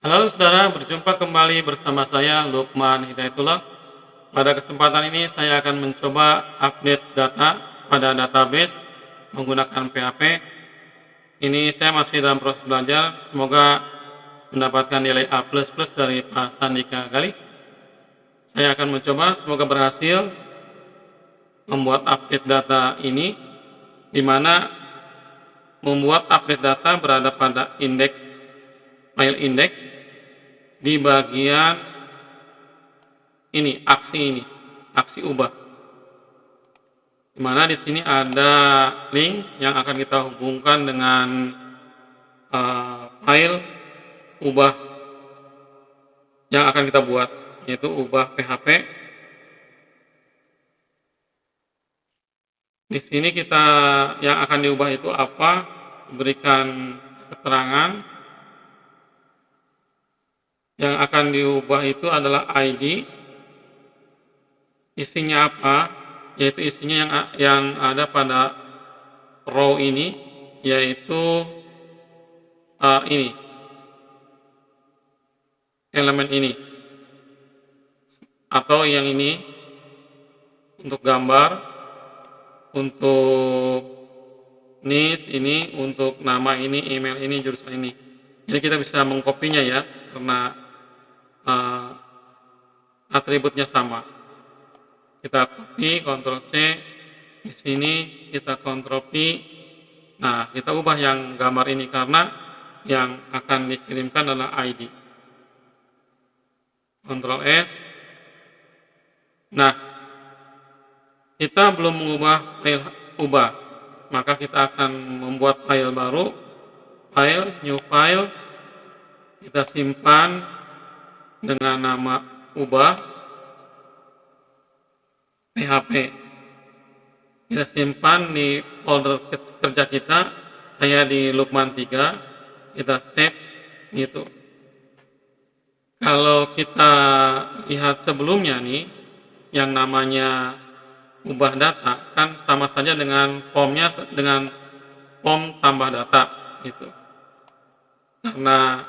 Halo saudara, berjumpa kembali bersama saya Lukman Hidayatullah. Pada kesempatan ini saya akan mencoba update data pada database menggunakan PHP. Ini saya masih dalam proses belajar, semoga mendapatkan nilai A++ dari Pak Sandika Gali. Saya akan mencoba, semoga berhasil membuat update data ini, di mana membuat update data berada pada indeks file index di bagian ini, aksi ubah. Dimana di sini ada link yang akan kita hubungkan dengan file ubah yang akan kita buat, yaitu ubah PHP. Di sini kita yang akan diubah itu apa? Berikan keterangan. Yang akan diubah itu adalah ID. Isinya apa? Yaitu isinya yang ada pada row ini, yaitu ini, elemen ini, atau yang ini untuk gambar, untuk niche ini, untuk nama ini, email ini, jurusan ini. Jadi kita bisa mengkopinya ya, karena atributnya sama. Kita copy, Ctrl C, di sini kita Ctrl V. Nah, kita ubah yang gambar ini karena yang akan dikirimkan adalah ID. Ctrl S. Nah, kita belum mengubah file ubah, maka kita akan membuat file baru, file, new file, kita simpan dengan nama ubah PHP. Kita simpan di folder kerja kita, saya di Lukman 3, kita save gitu. Kalau kita lihat sebelumnya nih, yang namanya ubah data kan sama saja dengan formnya, dengan form tambah data gitu. Karena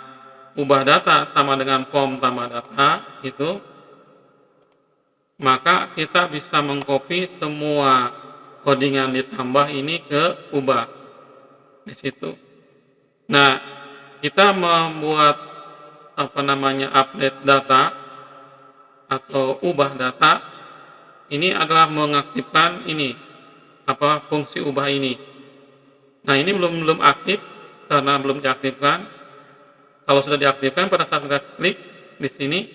ubah data sama dengan form tambah data itu, maka kita bisa mengcopy semua codingan ditambah ini ke ubah di situ. Nah, kita membuat update data atau ubah data ini adalah mengaktifkan ini fungsi ubah ini. Nah, ini belum aktif karena belum diaktifkan. Kalau sudah diaktifkan, pada saat kita klik di sini,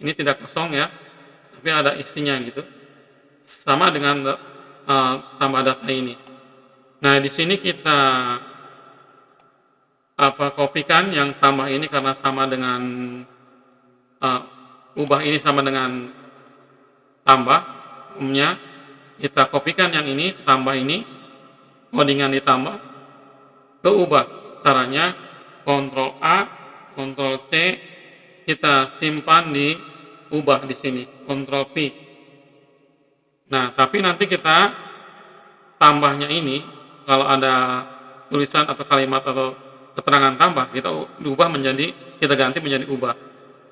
ini tidak kosong ya, tapi ada isinya gitu, sama dengan tambah data ini. Nah, di sini kita kopikan yang tambah ini karena sama dengan ubah ini sama dengan tambah umumnya. Kita kopikan yang ini, tambah ini, codingan ditambah ke ubah. Caranya Ctrl A, Ctrl C, kita simpan di ubah di sini, Ctrl V. Nah, tapi nanti kita tambahnya ini, kalau ada tulisan atau kalimat atau keterangan tambah, kita ubah menjadi, kita ganti menjadi ubah.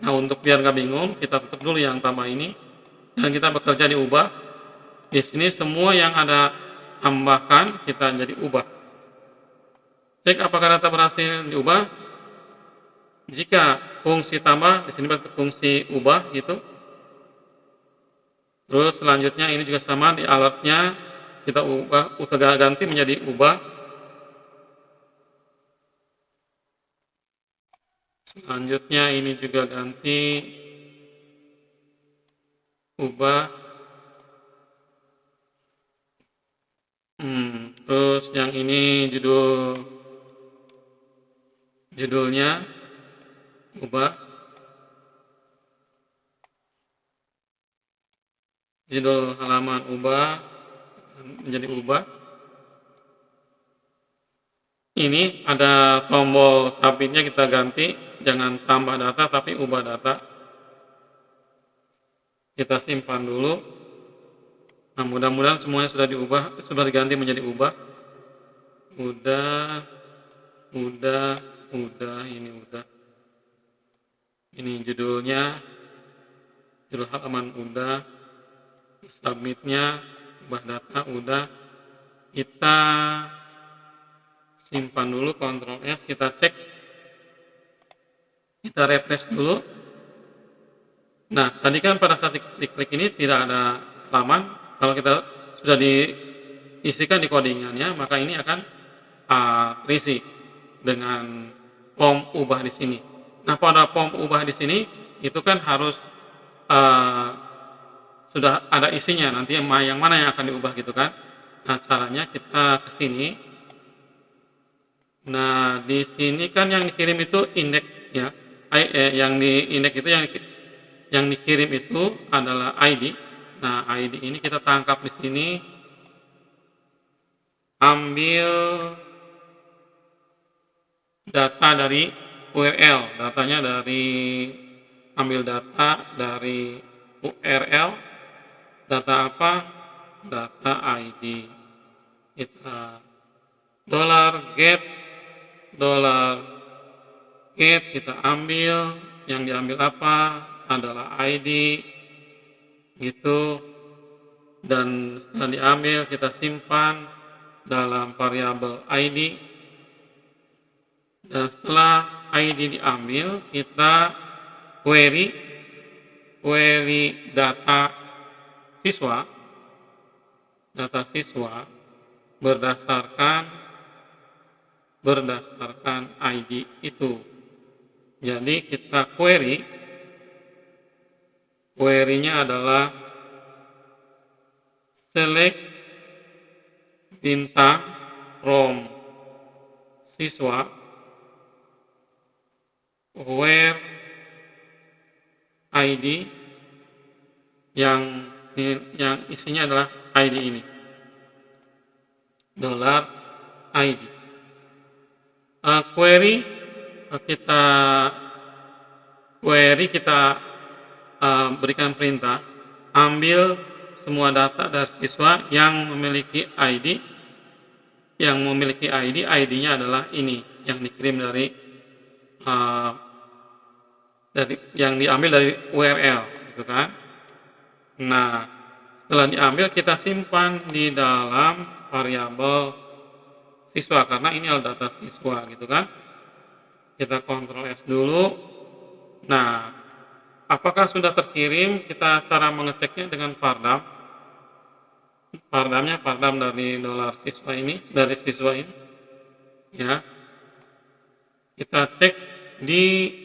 Nah, untuk biar nggak bingung, kita tutup dulu yang tambah ini, dan kita bekerja di ubah. Di sini semua yang ada tambahkan, kita jadi ubah. Cek apakah data berhasil diubah. Jika fungsi tambah, di sini berarti fungsi ubah gitu. Terus selanjutnya ini juga sama, di alertnya kita ubah, ganti menjadi ubah. Selanjutnya ini juga ganti ubah. Terus yang ini judulnya ubah, judul halaman ubah menjadi ubah. Ini ada tombol submitnya, kita ganti, jangan tambah data tapi ubah data. Kita simpan dulu. Nah, mudah-mudahan semuanya sudah diubah, sudah diganti menjadi ubah. Udah, ini udah. Ini judulnya, judul halaman udah, submitnya, ubah data udah. Kita simpan dulu, Ctrl S, kita cek, kita refresh dulu. Nah, tadi kan pada saat diklik ini tidak ada halaman. Kalau kita sudah diisikan di codingannya, maka ini akan terisi dengan form ubah di sini. Nah, pada form ubah di sini itu kan harus sudah ada isinya, nanti yang mana yang akan diubah gitu kan. Nah, caranya kita ke sini. Nah, di sini kan yang dikirim itu indeks ya. Yang di indeks itu yang dikirim itu adalah ID. Nah, ID ini kita tangkap di sini. Ambil data dari URL, datanya ambil data dari URL, data apa? Data ID. Kita $get kita ambil, yang diambil apa? Adalah ID gitu, dan setelah diambil kita simpan dalam variabel ID, dan setelah ID diambil kita query data siswa berdasarkan ID itu. Jadi kita query-nya adalah select bintang from siswa where ID yang isinya adalah ID ini, $ID. Kita berikan perintah ambil semua data dari siswa yang memiliki ID. Yang memiliki ID-nya adalah ini yang dikirim dari yang diambil dari URL, gitu kan. Nah, setelah diambil kita simpan di dalam variabel siswa karena ini adalah data siswa, gitu kan. Kita Ctrl S dulu. Nah, apakah sudah terkirim? Kita cara mengeceknya dengan pardam. Pardam dari $siswa ini, ya. Kita cek di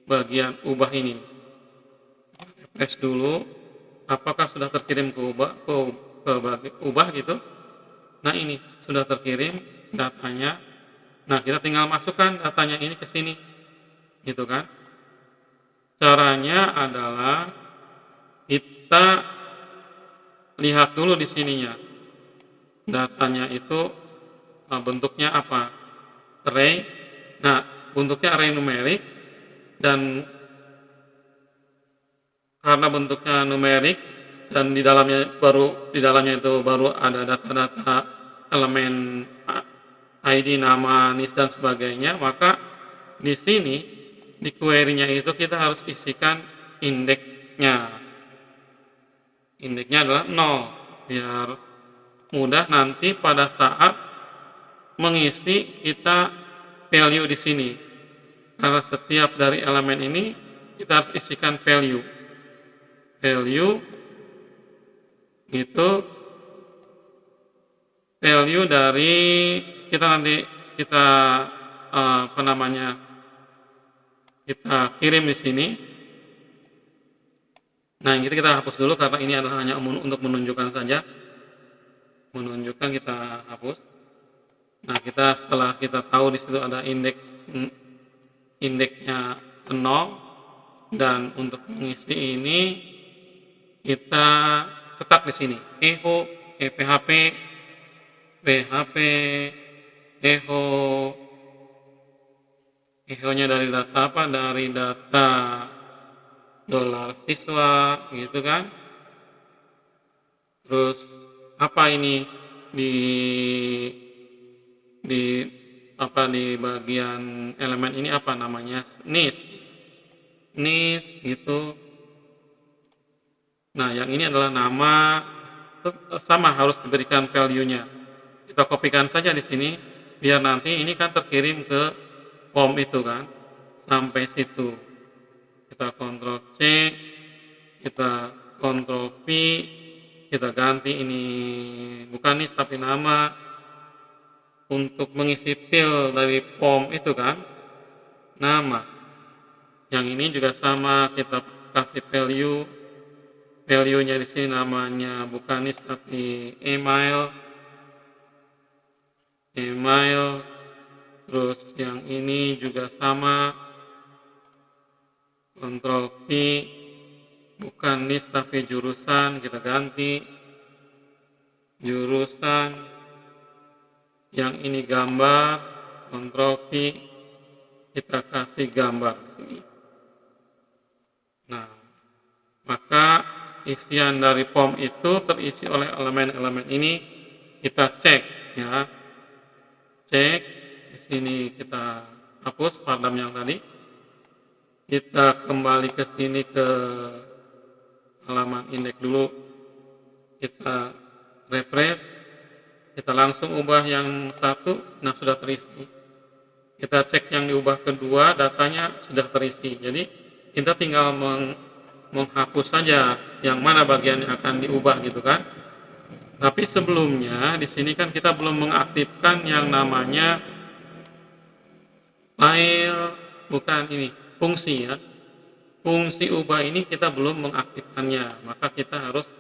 bagian ubah ini. Refresh dulu, apakah sudah terkirim ke ubah gitu. Nah, ini sudah terkirim datanya. Nah, kita tinggal masukkan datanya ini ke sini, gitu kan. Caranya adalah kita lihat dulu di sininya, datanya itu bentuknya apa, array. Nah, bentuknya array numerik, dan karena bentuknya numerik dan di dalamnya itu baru ada data-data elemen ID, nama, NIS dan sebagainya, maka di sini di query-nya itu kita harus isikan indeksnya. Indeksnya adalah 0 biar mudah nanti pada saat mengisi kita value di sini. Karena setiap dari elemen ini kita harus isikan value itu value dari kita kirim di sini. Nah, ini kita hapus dulu karena ini adalah hanya untuk menunjukkan saja. Kita hapus. Nah, setelah kita tahu di situ ada indeksnya 0, dan untuk mengisi ini kita cetak di sini echo, php, echo-nya dari data apa? Dari data $siswa, gitu kan. Terus apa ini di di bagian elemen ini apa namanya, nis gitu. Nah, yang ini adalah nama, sama harus diberikan value-nya. Kita kopikan saja di sini, biar nanti ini kan terkirim ke form itu kan, sampai situ. Kita Ctrl C, kita Ctrl V, kita ganti ini bukan nis tapi nama. Untuk mengisi field dari form itu kan, nama. Yang ini juga sama, kita kasih value-nya di sini namanya bukan nis tapi email. Terus yang ini juga sama, Ctrl V, bukan nis tapi jurusan, kita ganti jurusan. Yang ini gambar, Ctrl V, kita kasih gambar di sini. Nah, maka isian dari form itu terisi oleh elemen-elemen ini. Kita cek ya, cek di sini, kita hapus paradigm yang tadi. Kita kembali ke sini ke halaman indeks dulu, kita refresh, kita langsung ubah yang satu, nah sudah terisi. Kita cek yang diubah kedua, datanya sudah terisi. Jadi kita tinggal menghapus saja yang mana bagian yang akan diubah gitu kan. Tapi sebelumnya di sini kan kita belum mengaktifkan yang namanya file, bukan ini, fungsi ya. Fungsi ubah ini kita belum mengaktifkannya, maka kita harus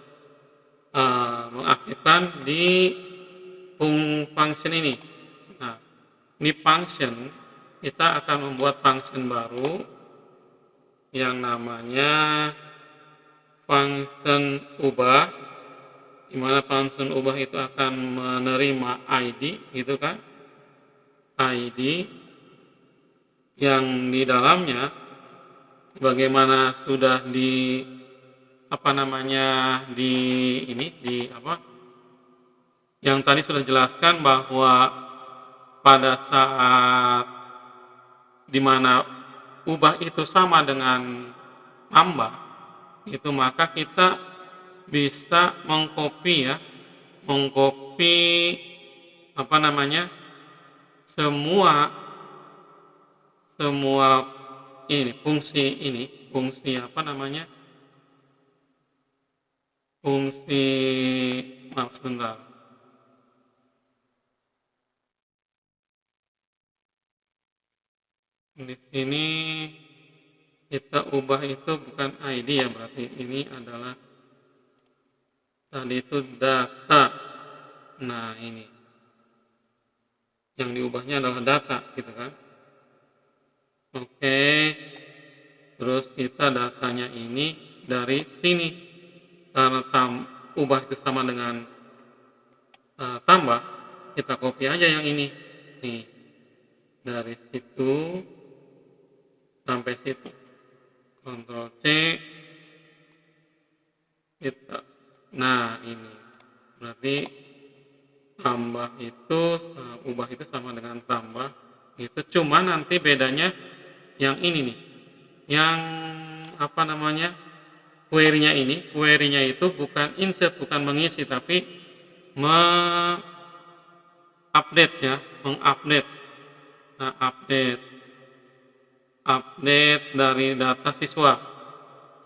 mengaktifkan di function ini. Nah, di function kita akan membuat function baru yang namanya function ubah, di mana function ubah itu akan menerima ID gitu kan, ID yang di dalamnya bagaimana sudah di yang tadi sudah jelaskan bahwa pada saat dimana ubah itu sama dengan tambah itu, maka kita bisa mengcopy semua fungsi maaf sebentar. Di sini kita ubah itu bukan ID ya, berarti ini adalah tadi itu data. Nah, ini yang diubahnya adalah data gitu kan. Oke, terus kita datanya ini dari sini, karena ubah itu sama dengan tambah, kita copy aja yang ini nih, dari situ sampai situ, Ctrl C, nah ini berarti tambah itu ubah itu sama dengan tambah itu, cuma nanti bedanya yang ini nih, yang query-nya itu bukan insert, bukan mengisi, tapi mengupdate ya, Nah, update dari data siswa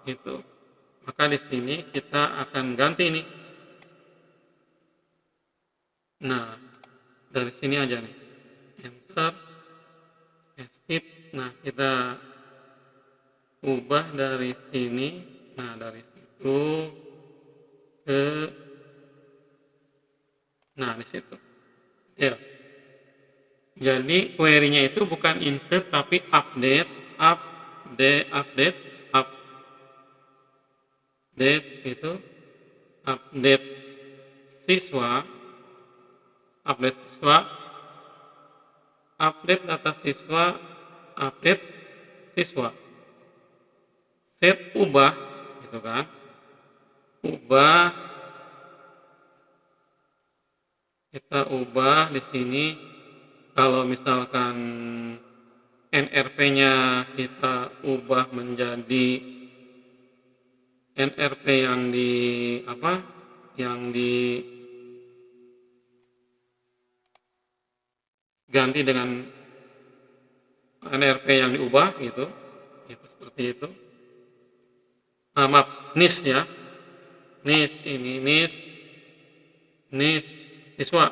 gitu. Maka di sini kita akan ganti ini. Nah, dari sini aja nih, enter, escape. Nah, kita ubah dari sini, nah dari situ ke, nah di situ ya. Jadi query-nya itu bukan insert tapi update itu update siswa, update data siswa, update siswa, set ubah gitu kan, kita ubah di sini kalau misalkan NRP-nya kita ubah menjadi NRP yang di apa? Yang diganti dengan NRP yang diubah gitu. Itu seperti itu. Maaf, NIS ya. NIS ini NIS siswa,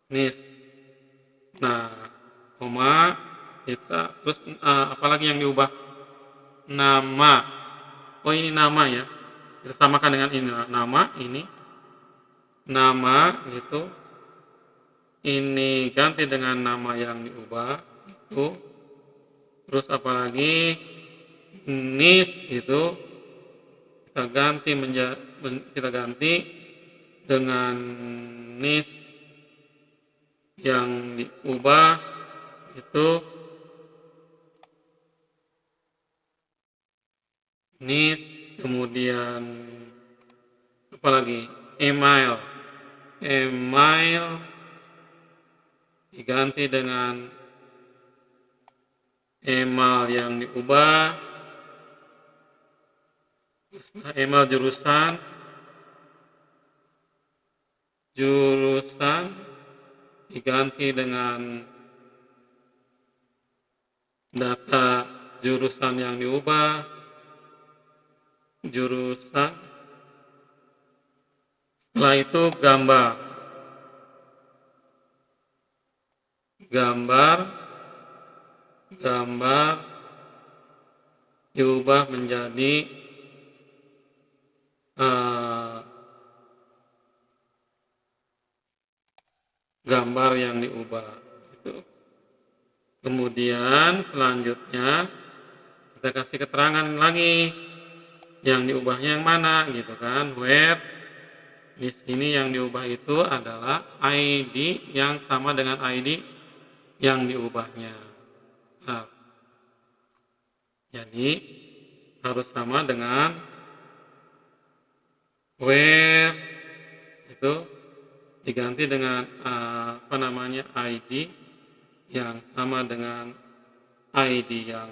NIS. Nah, koma kita terus apalagi yang diubah? Nama. Oh, ini nama ya. Kita samakan dengan ini nama ini. Nama gitu. Ini ganti dengan nama yang diubah itu. Terus apalagi NIS itu kita ganti dengan NIS yang diubah itu NIS, kemudian apalagi email diganti dengan email yang diubah. Setelah email jurusan diganti dengan data jurusan yang diubah, jurusan. Setelah itu gambar diubah menjadi gambar yang diubah itu. Kemudian selanjutnya kita kasih keterangan lagi yang diubahnya yang mana gitu kan, where di sini yang diubah itu adalah ID yang sama dengan ID yang diubahnya. Nah, jadi harus sama dengan where itu diganti dengan ID yang sama dengan ID yang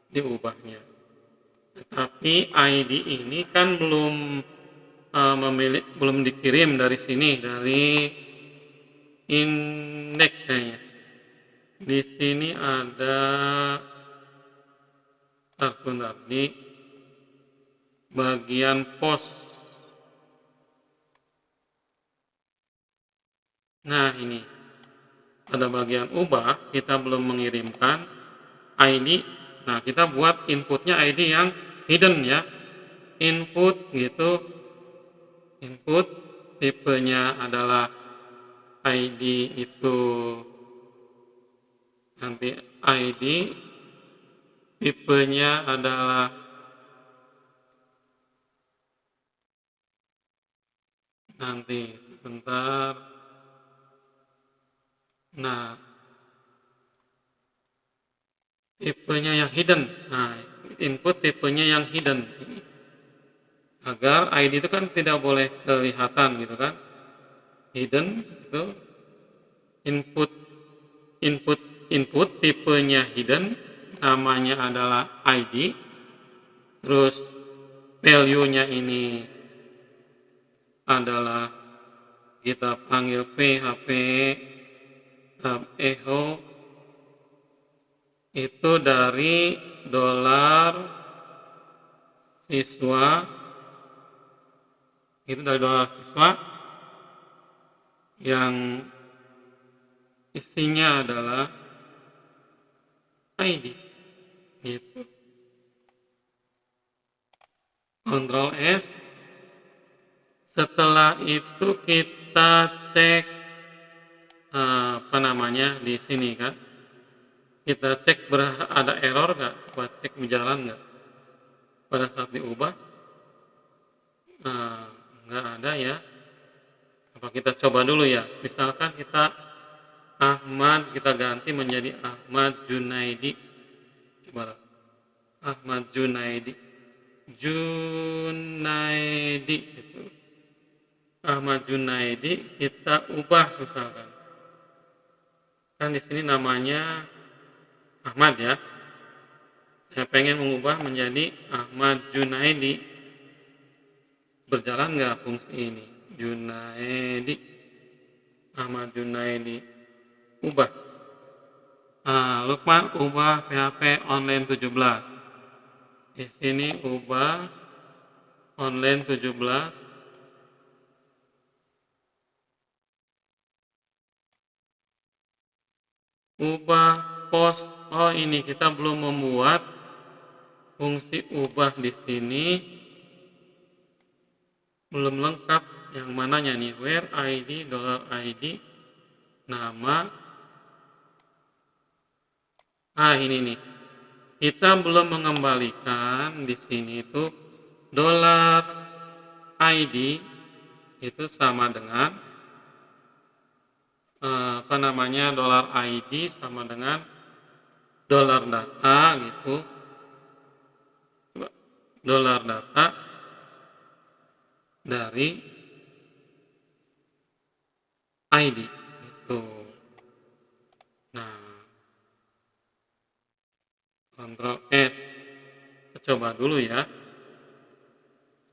diubahnya. Tetapi ID ini kan belum dikirim dari sini, dari indeks kayaknya. Di sini ada sebentar, di bagian pos. Nah, ini pada bagian ubah kita belum mengirimkan ID. Nah, kita buat inputnya ID yang hidden ya. Input gitu. Input tipenya adalah ID itu nanti ID tipenya adalah nanti sebentar. Nah, tipenya yang hidden. Nah, input tipenya yang hidden. Agar ID itu kan tidak boleh kelihatan gitu kan. Hidden itu input tipenya hidden, namanya adalah ID. Terus value-nya ini adalah kita panggil PHP echo itu dari $siswa yang isinya adalah ID gitu. Ctrl S. Setelah itu kita cek di sini kan. Kita cek ada error nggak, coba cek berjalan nggak pada saat diubah. Nggak ada ya. Apa kita coba dulu ya, misalkan kita Ahmad kita ganti menjadi Ahmad Junaidi. Coba Ahmad Junaidi itu Ahmad Junaidi kita ubah misalkan Kan di sini namanya Ahmad ya. Saya pengen mengubah menjadi Ahmad Junaidi. Berjalan nggak fungsi ini? Junaidi, Ahmad Junaidi. Ubah. Lukman ubah PHP online 17. Di sini ubah online 17. Ubah pos. Oh, ini kita belum membuat fungsi ubah di sini. Belum lengkap. Yang mananya nih? Where ID, $ID, nama. Ini nih. Kita belum mengembalikan di sini itu $ID itu sama dengan $ID sama dengan $data gitu. $data dari ID itu. Nah, Ctrl S. Kita coba dulu ya.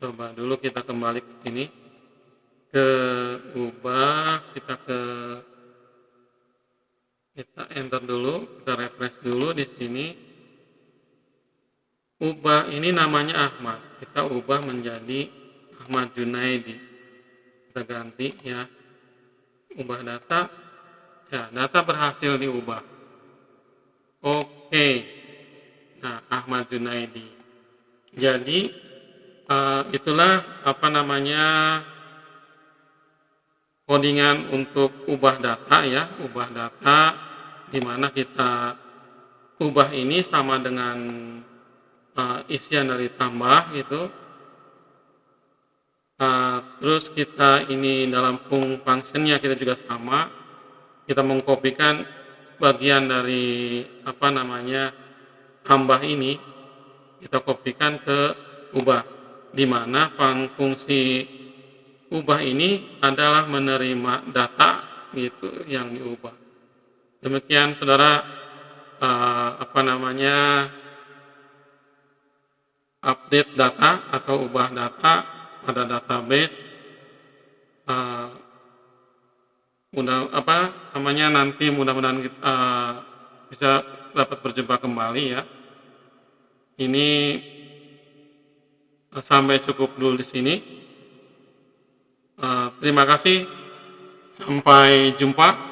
Coba dulu kita kembali ke sini. Ke ubah, kita enter dulu, kita refresh dulu di sini. Ubah ini namanya Ahmad. Kita ubah menjadi Ahmad Junaidi. Kita ganti ya. Ubah data. Ya, data berhasil diubah. Oke. Nah, Ahmad Junaidi. Jadi itulah codingan untuk ubah data ya, ubah data di mana kita ubah ini sama dengan isian dari tambah gitu. Terus kita ini dalam functionnya kita juga sama, kita mengkopikan bagian dari tambah ini, kita kopikan ke ubah, di mana fungsi ubah ini adalah menerima data gitu yang diubah. Demikian saudara update data atau ubah data pada database. Nanti mudah-mudahan kita bisa dapat berjumpa kembali ya. Ini sampai cukup dulu di sini. Terima kasih. Sampai jumpa.